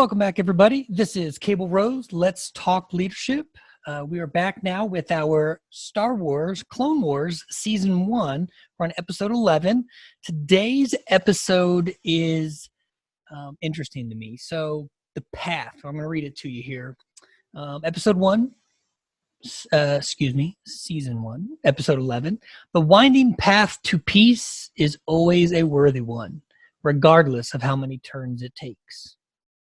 Welcome back, everybody. This is Cable Rose. Let's talk leadership. We are back now with our Star Wars Clone Wars Season 1. We're on episode 11. Today's episode is interesting to me. So the path, I'm going to read it to you here. Episode 1, Season 1, Episode 11. The winding path to peace is always a worthy one, regardless of how many turns it takes.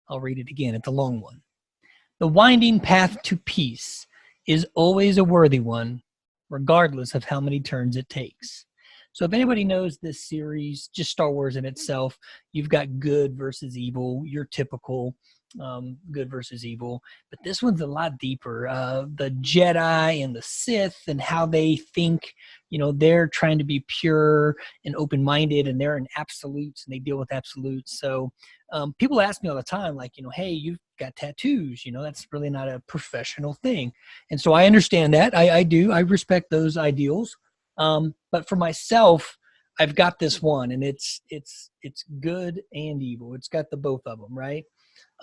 I'll read it again. It's a long one. The winding path to peace is always a worthy one, regardless of how many turns it takes. So if anybody knows this series, just Star Wars in itself, you've got good versus evil, your typical good versus evil. But this one's a lot deeper. The Jedi and the Sith and how they think, they're trying to be pure and open-minded, and they're in absolutes, and they deal with absolutes. So people ask me all the time, like, hey, you've got tattoos, that's really not a professional thing. And so I understand that. I do. I respect those ideals. But for myself, I've got this one, and it's good and evil. It's got the both of them, right?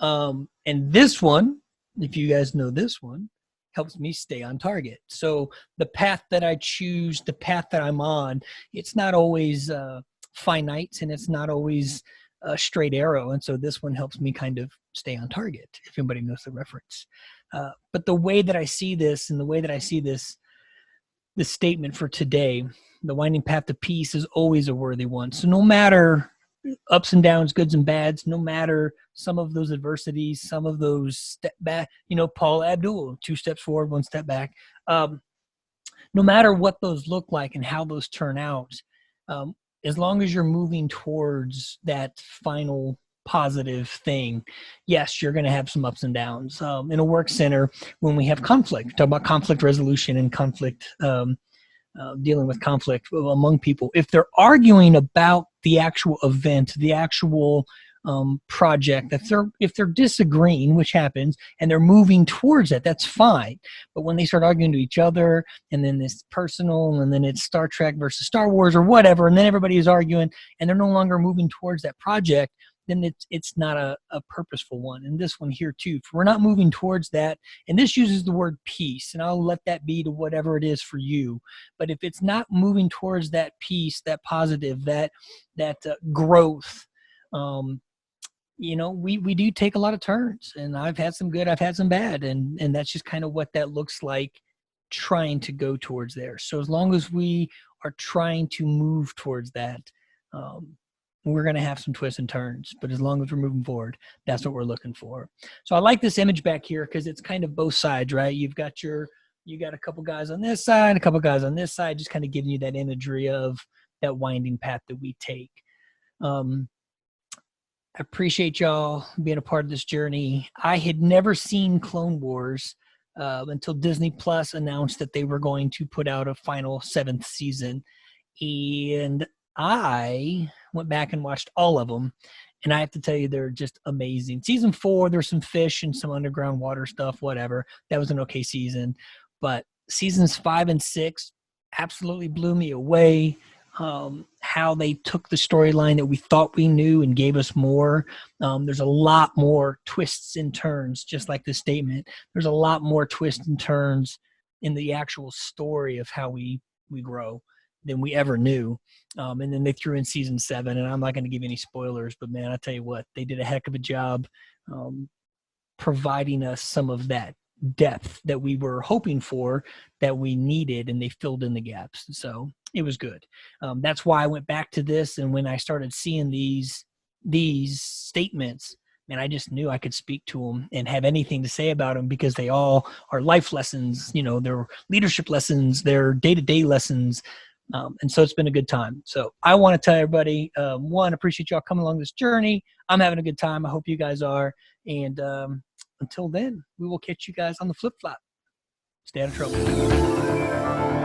And this one, if you guys know this one, helps me stay on target. So the path that I choose, the path that I'm on, it's not always finite, and it's not always a straight arrow. And so this one helps me kind of stay on target, if anybody knows the reference. But the way that I see this, and the way that I see this statement for today, the winding path to peace is always a worthy one. So no matter ups and downs, goods and bads, no matter some of those adversities, some of those step back, Paul Abdul, 2 steps forward, 1 step back. No matter what those look like and how those turn out, as long as you're moving towards that final positive thing, yes, you're going to have some ups and downs. In a work center, when we have conflict, talk about conflict resolution and conflict, dealing with conflict among people. If they're arguing about the actual event, the actual project, if they're disagreeing, which happens, and they're moving towards it, that's fine. But when they start arguing to each other, and then it's personal, and then it's Star Trek versus Star Wars or whatever, and then everybody is arguing, and they're no longer moving towards that project, then it's not a purposeful one. And this one here too, if we're not moving towards that, and this uses the word peace, and I'll let that be to whatever it is for you. But if it's not moving towards that peace, that positive, that growth, we do take a lot of turns, and I've had some good, I've had some bad, and that's just kind of what that looks like, trying to go towards there. So as long as we are trying to move towards that, we're going to have some twists and turns, but as long as we're moving forward, that's what we're looking for. So I like this image back here because it's kind of both sides, right? You got a couple guys on this side, a couple guys on this side, just kind of giving you that imagery of that winding path that we take. I appreciate y'all being a part of this journey. I had never seen Clone Wars until Disney Plus announced that they were going to put out a final 7th season. And I went back and watched all of them, and I have to tell you, they're just amazing. Season 4, there's some fish and some underground water stuff, whatever. That was an okay season. But seasons 5 and 6 absolutely blew me away. How they took the storyline that we thought we knew and gave us more. There's a lot more twists and turns, just like this statement. There's a lot more twists and turns in the actual story of how we grow than we ever knew. And then they threw in season 7, and I'm not going to give any spoilers, but man, I tell you what, they did a heck of a job providing us some of that depth that we were hoping for, that we needed, and they filled in the gaps. So it was good. That's why I went back to this, and when I started seeing these statements, man, I just knew I could speak to them and have anything to say about them, because they all are life lessons, they're leadership lessons, they're day-to-day lessons. And so it's been a good time. So I want to tell everybody, one, appreciate y'all coming along this journey. I'm having a good time. I hope you guys are. And until then, we will catch you guys on the flip-flop. Stay out of trouble.